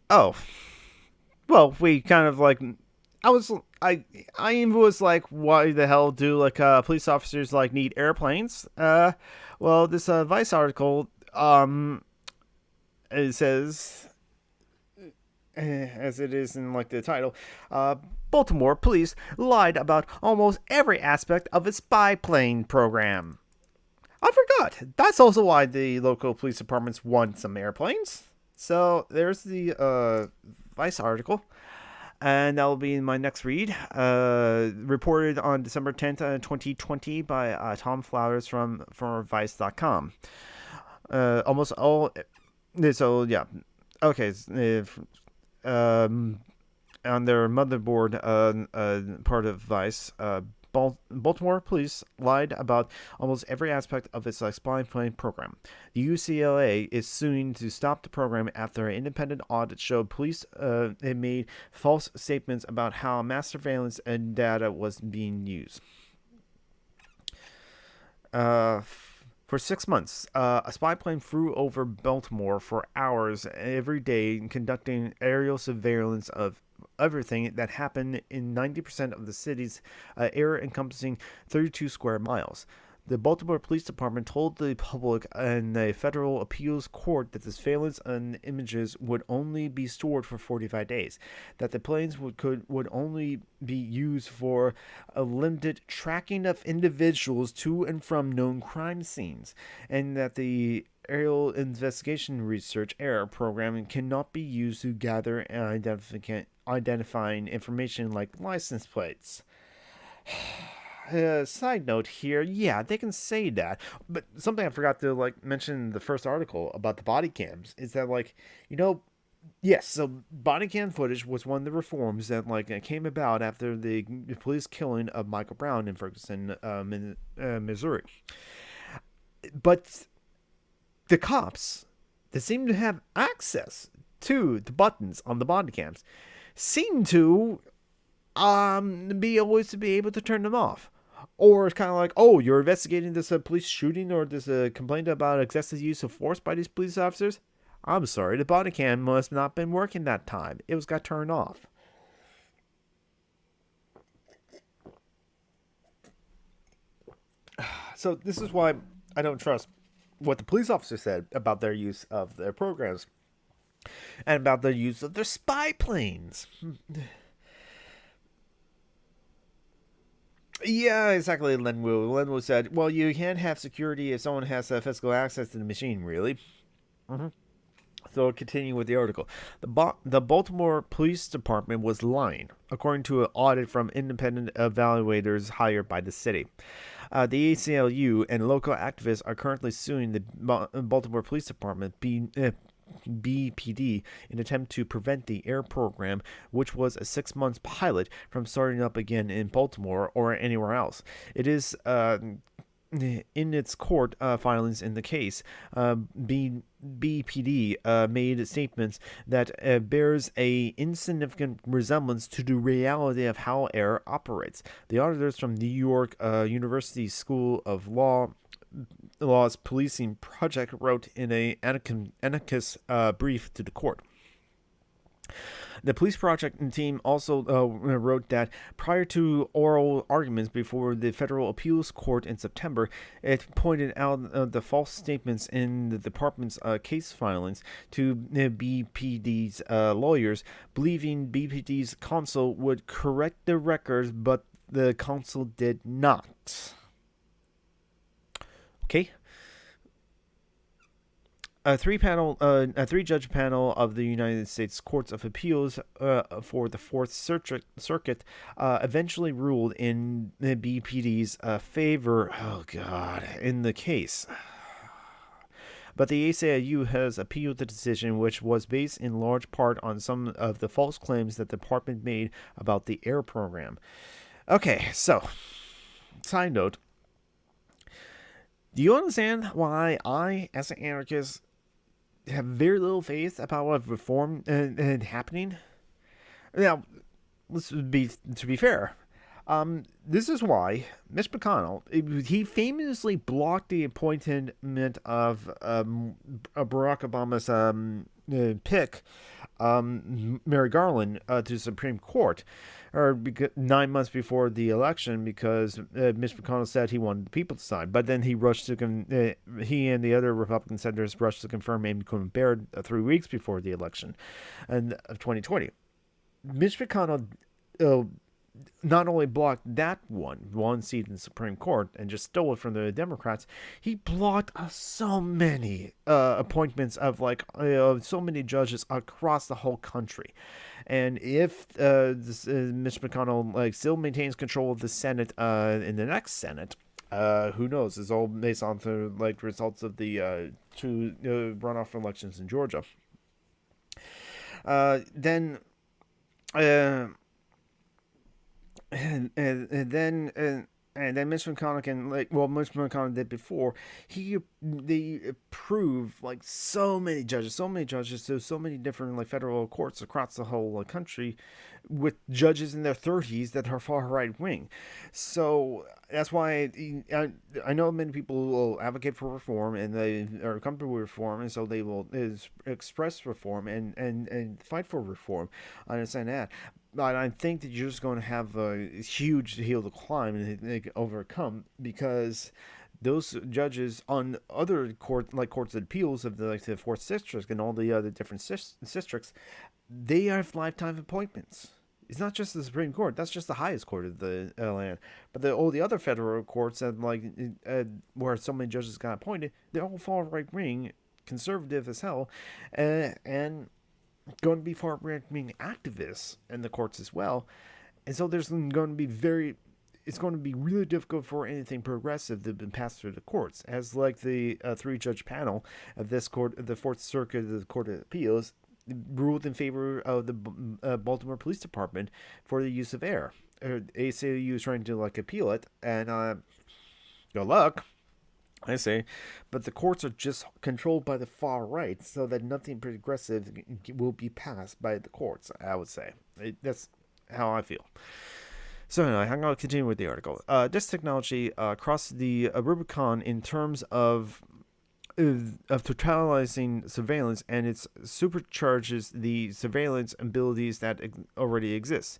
Oh, well, we kind of like I was I even was like, why the hell do like police officers like need airplanes? Well, this Vice article it says as it is in like the title, uh, Baltimore Police lied about almost every aspect of its spy plane program. I forgot. That's also why the local police departments want some airplanes. So there's the Vice article. And that will be in my next read. Reported on December 10th, 2020 by Tom Flowers from Vice.com. Almost all. So, yeah. Okay. Um, on their motherboard part of Vice, Baltimore Police lied about almost every aspect of its spy plane program. The UCLA is suing to stop the program after an independent audit showed police had made false statements about how mass surveillance and data was being used. Uh, for 6 months, a spy plane flew over Baltimore for hours every day, conducting aerial surveillance of everything that happened in 90% of the city's area encompassing 32 square miles. The Baltimore Police Department told the public in the federal appeals court that the surveillance and images would only be stored for 45 days, that the planes would only be used for a limited tracking of individuals to and from known crime scenes, and that the aerial investigation research air program cannot be used to gather and identifying information like license plates. Side note here, yeah, they can say that, but something I forgot to like mention in the first article about the body cams is that like, you know, yes, so body cam footage was one of the reforms that like came about after the police killing of Michael Brown in Ferguson, in Missouri. But the cops that seem to have access to the buttons on the body cams seem to be always to be able to turn them off. Or it's kind of like, oh, you're investigating this police shooting or this complaint about excessive use of force by these police officers. I'm sorry, the body cam must not have been working that time. It was got turned off. So this is why I don't trust what the police officer said about their use of their programs and about their use of their spy planes. Yeah, exactly, Lenwu. Lenwu said, well, you can't have security if someone has physical access to the machine, really. Mm-hmm. So, continuing with the article, the Baltimore Police Department was lying, according to an audit from independent evaluators hired by the city. The ACLU and local activists are currently suing the Baltimore Police Department, BPD, in an attempt to prevent the AIR program, which was a 6 month pilot, from starting up again in Baltimore or anywhere else. It is in its court filings in the case, BPD made statements that bears a insignificant resemblance to the reality of how AIR operates. The auditors from New York University School of Law's policing project wrote in a amicus brief to the court. The police project team also wrote that prior to oral arguments before the federal appeals court in September, it pointed out the false statements in the department's case filings to BPD's lawyers, believing BPD's counsel would correct the records, but the counsel did not. Okay, a three-judge panel of the United States Courts of Appeals for the Fourth Circuit eventually ruled in the BPD's favor. Oh God, in the case. But the ACLU has appealed the decision, which was based in large part on some of the false claims that the department made about the AIR program. Okay, so, side note. Do you understand why I, as an anarchist, have very little faith about what reform happening? Now, let's be to be fair. This is why Mitch McConnell he famously blocked the appointment of Barack Obama's pick Mary Garland to the Supreme Court, or 9 months before the election, because Mitch McConnell said he wanted the people to sign. But then he rushed to he and the other Republican senators rushed to confirm Amy Coney Barrett 3 weeks before the election of 2020. Mitch McConnell not only blocked that one seat in the Supreme Court and just stole it from the Democrats, he blocked so many appointments of so many judges across the whole country. And if Mitch McConnell still maintains control of the Senate in the next Senate, who knows? It's all based on the results of the two runoff elections in Georgia. Then. And then Mitch McConnell can Mitch McConnell did before. They approved so many judges, so many different different courts across the whole country, with judges in their 30s that are far right wing. So that's why I know many people will advocate for reform, and they are comfortable with reform, and so they will express reform and fight for reform. I understand that. But I think that you're just going to have a huge hill to climb and overcome, because those judges on other courts of appeals of the fourth district and all the other different districts, they have lifetime appointments. It's not just the Supreme Court; that's just the highest court of the land. But all the other federal courts that where so many judges got appointed, they're all far right wing, conservative as hell, and going to be far right-wing activists in the courts as well. And so it's going to be really difficult for anything progressive to be passed through the courts, as the 3-judge panel of this court, the Fourth Circuit of the Court of Appeals, ruled in favor of the Baltimore Police Department for the use of air. ACLU is trying to appeal it, and good luck, I say, but the courts are just controlled by the far right, so that nothing progressive will be passed by the courts, I would say. That's how I feel. So anyway, I'm going to continue with the article. This technology crossed the Rubicon in terms of totalizing surveillance, and it supercharges the surveillance abilities that already exist.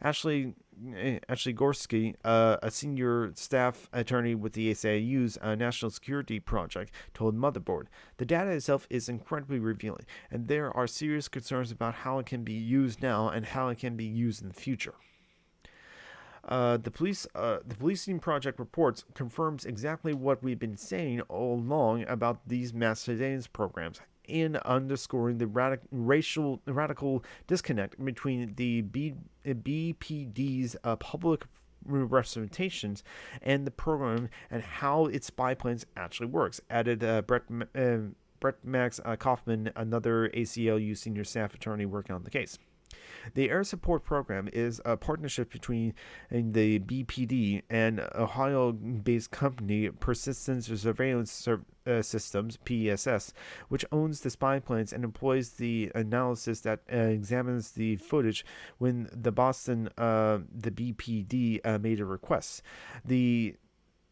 Ashley Gorski, a senior staff attorney with the ACLU's National Security Project, told Motherboard, "The data itself is incredibly revealing, and there are serious concerns about how it can be used now and how it can be used in the future." The Policing Project reports confirms exactly what we've been saying all along about these mass surveillance programs, in underscoring the radical disconnect between the BPD's public representations and the program, and how its spy planes actually works, added Brett Max Kaufman, another ACLU senior staff attorney working on the case. The Air Support Program is a partnership between the BPD and Ohio-based company Persistence Surveillance Systems, PSS, which owns the spy planes and employs the analysis that examines the footage when the BPD made a request. The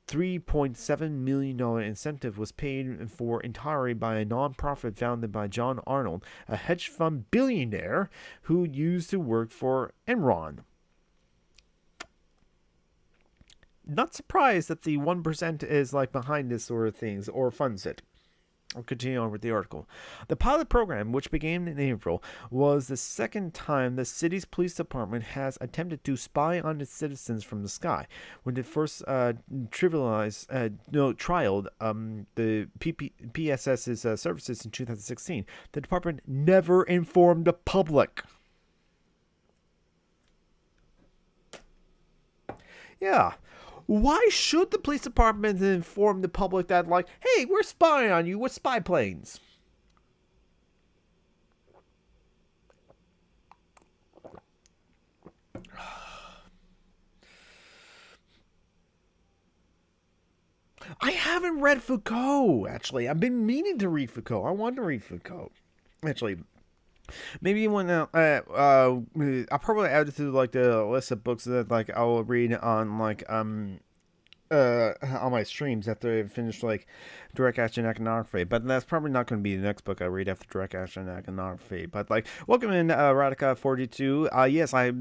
$3.7 million incentive was paid for entirely by a nonprofit founded by John Arnold, a hedge fund billionaire who used to work for Enron. Not surprised that the 1% is behind this sort of things or funds it. I'll continue on with the article. The pilot program, which began in April, was the second time the city's police department has attempted to spy on its citizens from the sky. When it first trialed the PSS's services in 2016, the department never informed the public. Yeah. Why should the police department inform the public that, hey, we're spying on you with spy planes? I haven't read Foucault, actually. I've been meaning to read Foucault. I want to read Foucault. Actually, maybe when I'll probably add it to the list of books that I'll read on on my streams after I finish like direct action iconography, but that's probably not going to be the next book I read after direct action iconography. But like, welcome in Radica42. Yes, I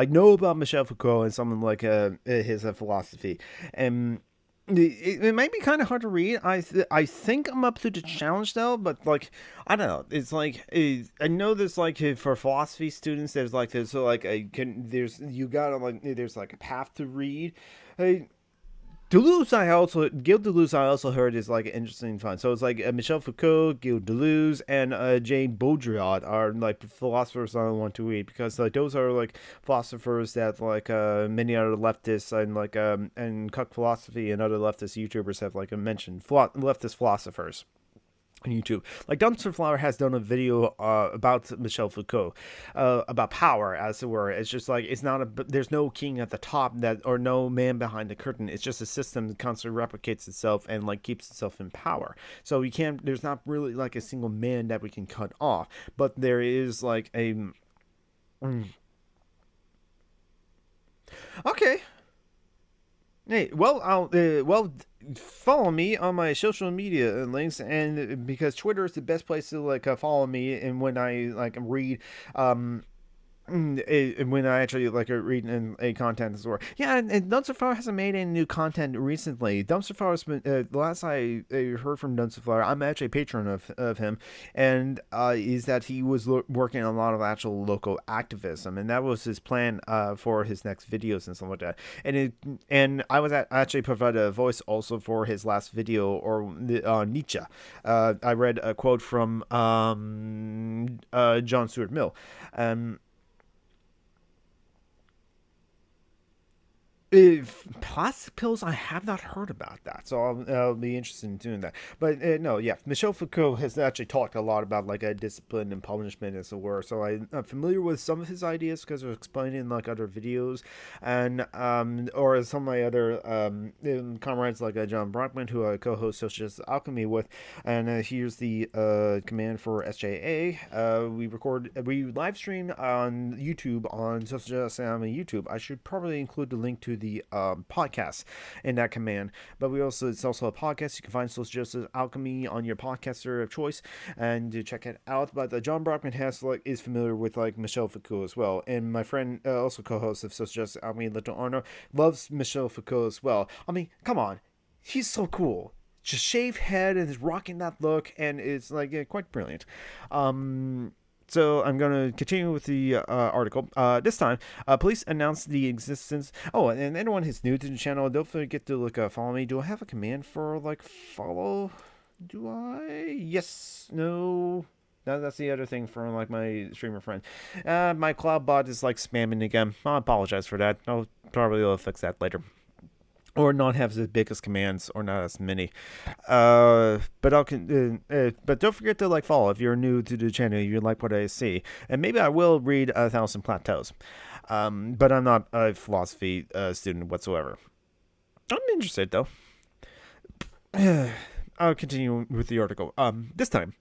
know about Michel Foucault and something like his philosophy, and it might be kind of hard to read. I think I'm up to the challenge though, but like I don't know. It's like I know there's like for philosophy students, there's like there's you gotta like there's like a path to read. Gilles Deleuze I also heard is like interesting fun. So it's like Michel Foucault, Gilles Deleuze, and Jane Baudrillard are like philosophers I want to read, because like those are like philosophers that like many other leftists and like and Cuck Philosophy and other leftist YouTubers have like mentioned leftist philosophers on YouTube. Like Dumpster Flower has done a video about Michel Foucault, about power, as it were. It's just like there's no king at the top or no man behind the curtain. It's just a system that constantly replicates itself and like keeps itself in power. So there's not really like a single man that we can cut off, but there is like a. Okay. Hey, well, follow me on my social media links, and because Twitter is the best place to like follow me, and when I like read when I actually like read a content as well. Yeah, and Dumpster Flower hasn't made any new content recently. Dumpster Flower's been the last I heard from Dumpster Flower. I'm actually a patron of him, and is that he was working on a lot of actual local activism, and that was his plan for his next videos and stuff like that. And I was actually provided a voice also for his last video on Nietzsche. I read a quote from John Stuart Mill. Plastic pills, I have not heard about that, so I'll be interested in doing that. But no, yeah, Michel Foucault has actually talked a lot about like a discipline and punishment, as it were. So I'm familiar with some of his ideas because they're explained in like other videos, and or some of my other comrades like John Brockman, who I co-host Social Justice Achlemy with, and here's the command for SJA. We live stream on YouTube on Social Justice Achlemy YouTube. I should probably include the link to the podcast in that command, but it's also a podcast. You can find Social Justice Alchemy on your podcaster of choice and to check it out. But John Brockman is familiar with like Michel Foucault as well, and my friend also co-host of Social Justice Alchemy, Little Arno, loves Michel Foucault as well. I mean, come on, he's so cool. Just shaved head and is rocking that look, and it's like quite brilliant. So I'm going to continue with the article. This time, police announced the existence. Oh, and anyone who's new to the channel, don't forget to follow me. Do I have a command for follow? Do I? Yes. No. That's the other thing for like my streamer friend. My cloud bot is spamming again. I apologize for that. I'll probably fix that later. Or not have as big as commands, or not as many. But don't forget to follow if you're new to the channel. You like what I see, and maybe I will read 1,000 Plateaus. But I'm not a philosophy student whatsoever. I'm interested though. I'll continue with the article. This time,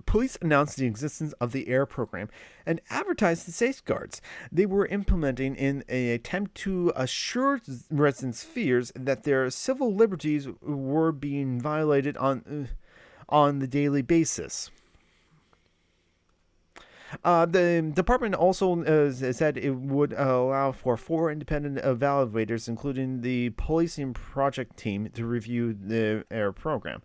police announced the existence of the AIR program and advertised the safeguards they were implementing in an attempt to assure residents' fears that their civil liberties were being violated on the daily basis. The department also said it would allow for 4 independent evaluators, including the policing project team, to review the AIR program.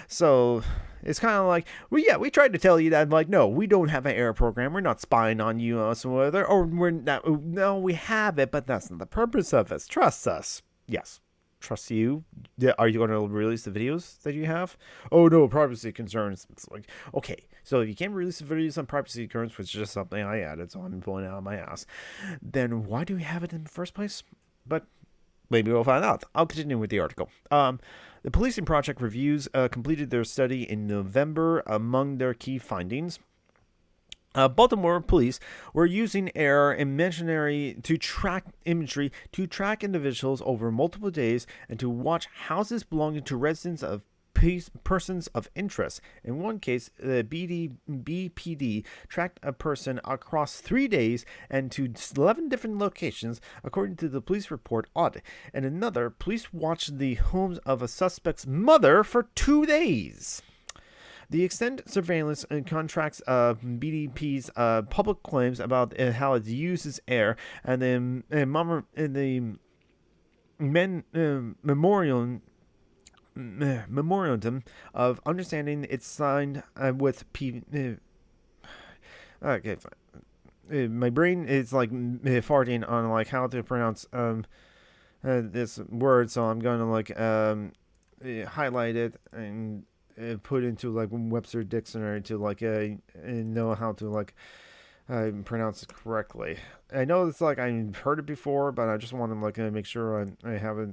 So it's kind of we tried to tell you that, no, we don't have an AIR program. We're not spying on you, or we're not. No, we have it, but that's not the purpose of it. Trust us. Yes. Trust you. Are you going to release the videos that you have? Oh no, privacy concerns. It's okay, so if you can't release the videos on privacy concerns, which is just something I added, so I'm pulling it out of my ass, then why do we have it in the first place? But maybe we'll find out. I'll continue with the article. The policing project reviews completed their study in November. Among their key findings, Baltimore Police were using AIR imagery to track individuals over multiple days and to watch houses belonging to residents of persons of interest. In one case, the BPD tracked a person across 3 days and to 11 different locations, according to the police report audit. In another, police watched the homes of a suspect's mother for 2 days. The extended surveillance contracts BDP's public claims about how it uses air, and the memorandum of understanding it's signed with okay, fine. My brain is like farting on like how to pronounce this word, so I'm going to like highlight it and put into like Webster dictionary to like know how to like pronounce it correctly. I know it's like I've heard it before, but I just want to like make sure I have it.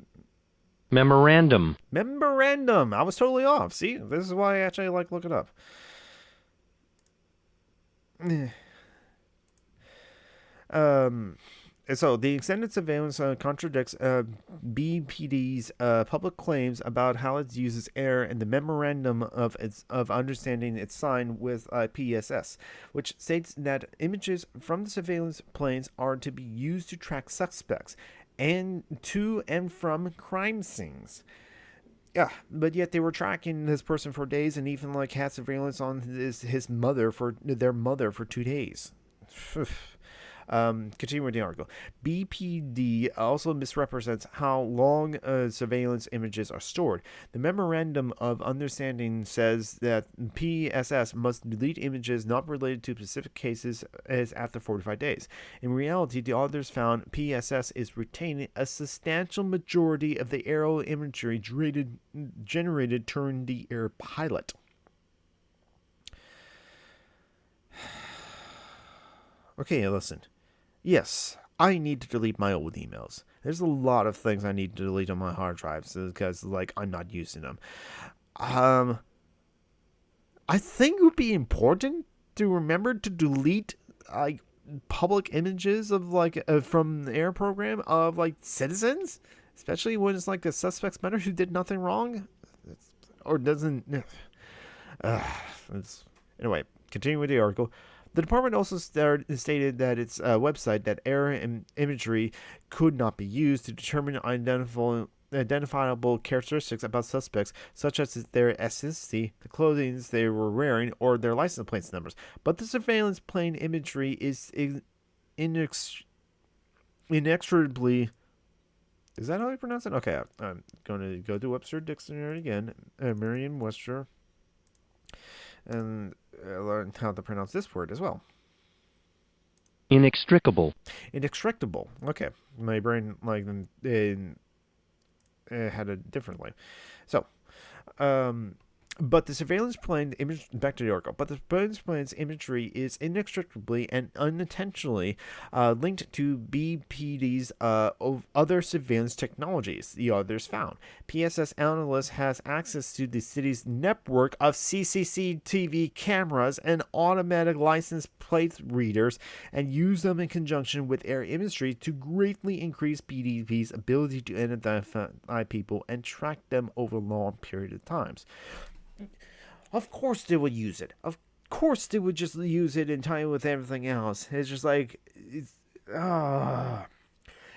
Memorandum. I was totally off. See, this is why I actually like look it up. So the extended surveillance contradicts BPD's public claims about how it uses air and the memorandum of understanding it's signed with PSS, which states that images from the surveillance planes are to be used to track suspects and to and from crime scenes. Yeah, but yet they were tracking this person for days and even like had surveillance on his mother for their mother for 2 days. Continue with the article. BPD also misrepresents how long surveillance images are stored. The Memorandum of Understanding says that PSS must delete images not related to specific cases as after 45 days. In reality, the authors found PSS is retaining a substantial majority of the aerial imagery generated during the air pilot. Okay, listen. Yes, I need to delete my old emails. There's a lot of things I need to delete on my hard drives because, like, I'm not using them. I think it would be important to remember to delete, like, public images of, like, from the air program of, like, citizens, especially when it's, like, a suspect's mother who did nothing wrong or doesn't. Anyway, continue with the article. The department also stated that its website that air imagery could not be used to determine identifiable characteristics about suspects, such as their ethnicity, the clothing they were wearing, or their license plate numbers. But the surveillance plane imagery is inextricably. Is that how I pronounce it? Okay, I'm going to go to Webster Dictionary again, Merriam-Webster, and learn how to pronounce this word as well. Inextricable. Okay, my brain like had it differently. So, but the surveillance plane image, back to the article, but the surveillance plane's imagery is inextricably and unintentionally linked to BPD's other surveillance technologies, the others found. PSS analyst has access to the city's network of CCTV cameras and automatic license plate readers and use them in conjunction with air imagery to greatly increase BDP's ability to identify people and track them over a long period of times. Of course they would use it. Of course they would just use it and tie it with everything else. It's just like,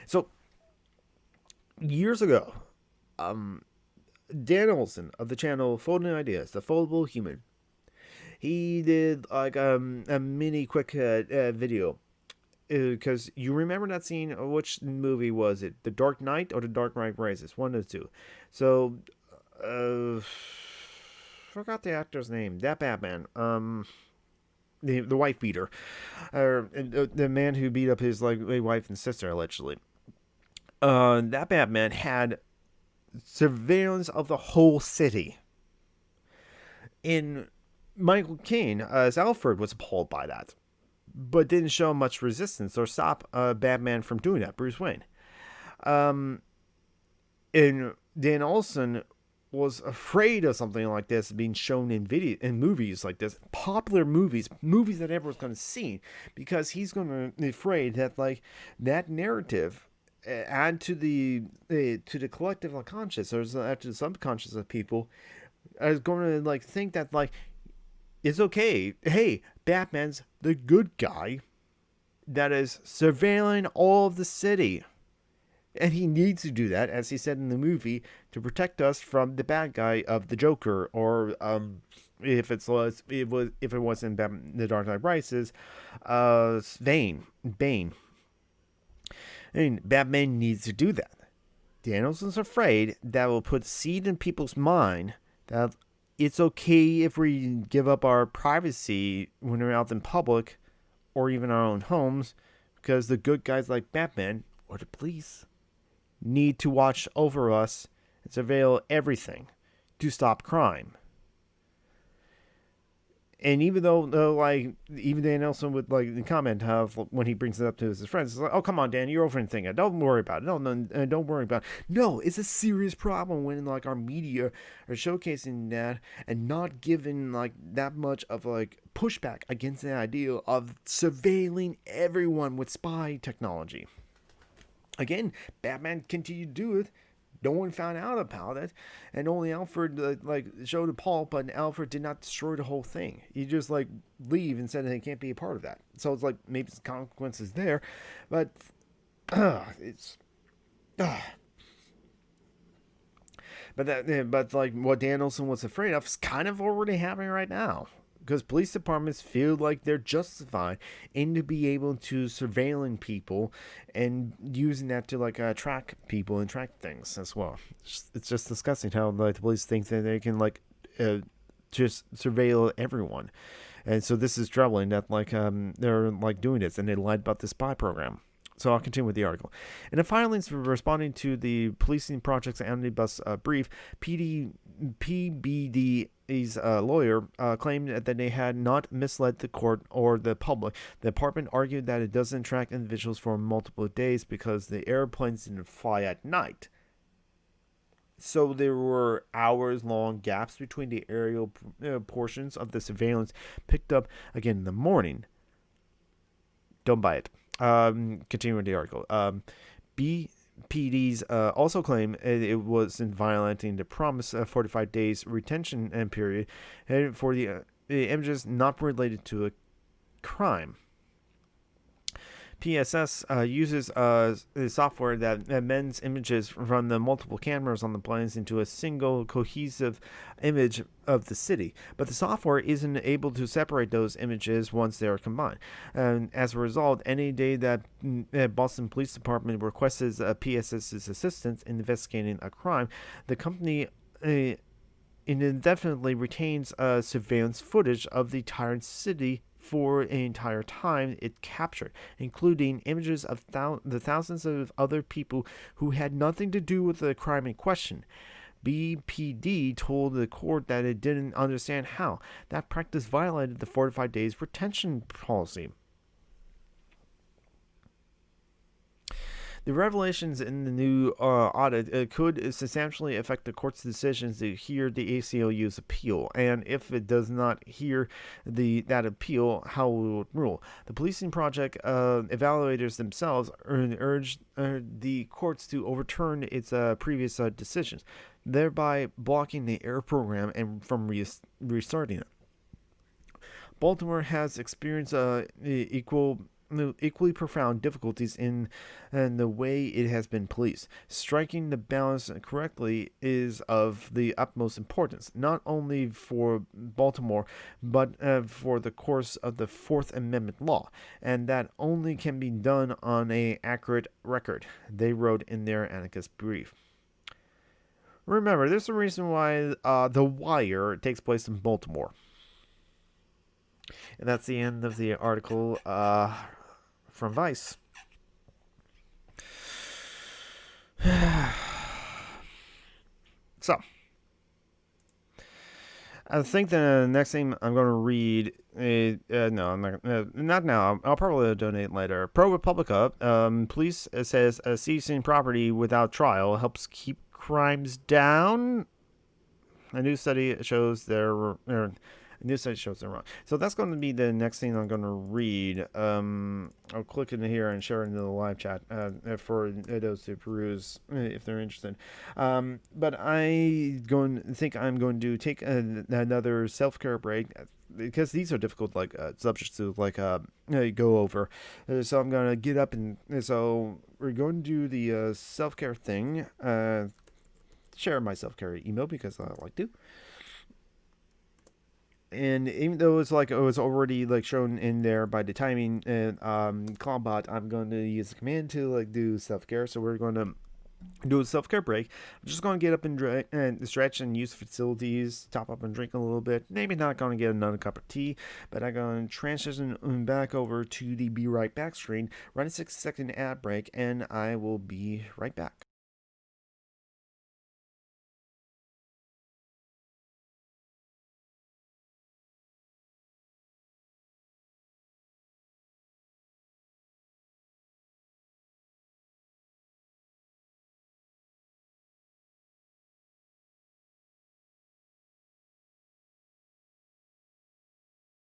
So, years ago, Dan Olson of the channel Folding Ideas, The Foldable Human, he did like a mini quick video. Because you remember that scene, which movie was it? The Dark Knight or The Dark Knight Rises? One of the two. So, forgot the actor's name. That Batman. The wife beater. The man who beat up his like wife and sister, allegedly. That Batman had surveillance of the whole city. In Michael Caine, as Alfred, was appalled by that, but didn't show much resistance or stop Batman from doing that, Bruce Wayne. And Dan Olson was afraid of something like this being shown in movies like this, popular movies that everyone's going to see, because he's going to be afraid that like that narrative add to the collective unconscious or to the subconscious of people is going to think that it's okay. Hey, Batman's the good guy that is surveilling all of the city. And he needs to do that, as he said in the movie, to protect us from the bad guy of the Joker, or if it was in The Dark Knight Rises, Bane. I mean, Batman needs to do that. Danielson's afraid that will put seed in people's mind that it's okay if we give up our privacy when we're out in public, or even our own homes, because the good guys like Batman or the police need to watch over us and surveil everything to stop crime. And even though even Dan Nelson would comment how when he brings it up to his friends, it's like, oh come on Dan, you're overthinking it. Don't worry about it. No, don't worry about it. No, it's a serious problem when our media are showcasing that and not giving that much of pushback against the idea of surveilling everyone with spy technology. Again, Batman continued to do it. No one found out about it, and only Alfred showed a pulp, but Alfred did not destroy the whole thing. He just leave and said that he can't be a part of that. So it's maybe some consequences there, but it's but what Dan Olson was afraid of is kind of already happening right now. Because police departments feel like they're justified in to be able to surveilling people and using that to track people and track things as well. It's just disgusting how the police think that they can just surveil everyone, and so this is troubling that they're doing this, and they lied about the spy program. So I'll continue with the article. In a filing responding to the Policing Project's omnibus brief, PBD's lawyer claimed that they had not misled the court or the public. The department argued that it doesn't track individuals for multiple days because the airplanes didn't fly at night. So there were hours-long gaps between the aerial portions of the surveillance picked up again in the morning. Don't buy it. Continuing the article. BPDs also claim it was in violating the promise of 45 days retention period for the images not related to a crime. PSS uses software that amends images from the multiple cameras on the planes into a single cohesive image of the city, but the software isn't able to separate those images once they are combined. And as a result, any day that Boston Police Department requests PSS's assistance in investigating a crime, the company indefinitely retains surveillance footage of the entire city for an entire time it captured, including images of the thousands of other people who had nothing to do with the crime in question. BPD told the court that it didn't understand how that practice violated the 45 days retention policy. The revelations in the new audit could substantially affect the court's decisions to hear the ACLU's appeal, and if it does not hear that appeal, how will it rule? The Policing Project evaluators themselves urged the courts to overturn its previous decisions, thereby blocking the AIR program and from restarting it. Baltimore has experienced equally profound difficulties in the way it has been policed. Striking the balance correctly is of the utmost importance, not only for Baltimore, but for the course of the Fourth Amendment law, and that only can be done on an accurate record, they wrote in their amicus brief. Remember, there's a reason why The Wire takes place in Baltimore. And that's the end of the article from Vice. So, I think the next thing I'm going to read no, I'm not now. I'll probably donate later. ProRepublica, police says seizing property without trial helps keep crimes down. A new study shows This site shows it wrong. So that's going to be the next thing I'm going to read. I'll click in here and share it into the live chat for those to peruse if they're interested. But I think I'm going to take another self-care break because these are difficult subjects to go over. So I'm going to get up and so we're going to do the self-care thing. Share my self-care email because I like to. And even though it's it was already shown in there by the timing and Clombot, I'm going to use the command to do self-care. So we're going to do a self-care break. I'm just going to get up and stretch and use facilities, top up and drink a little bit. Maybe not going to get another cup of tea, but I'm going to transition back over to the Be Right Back screen, run a 6-second ad break, and I will be right back.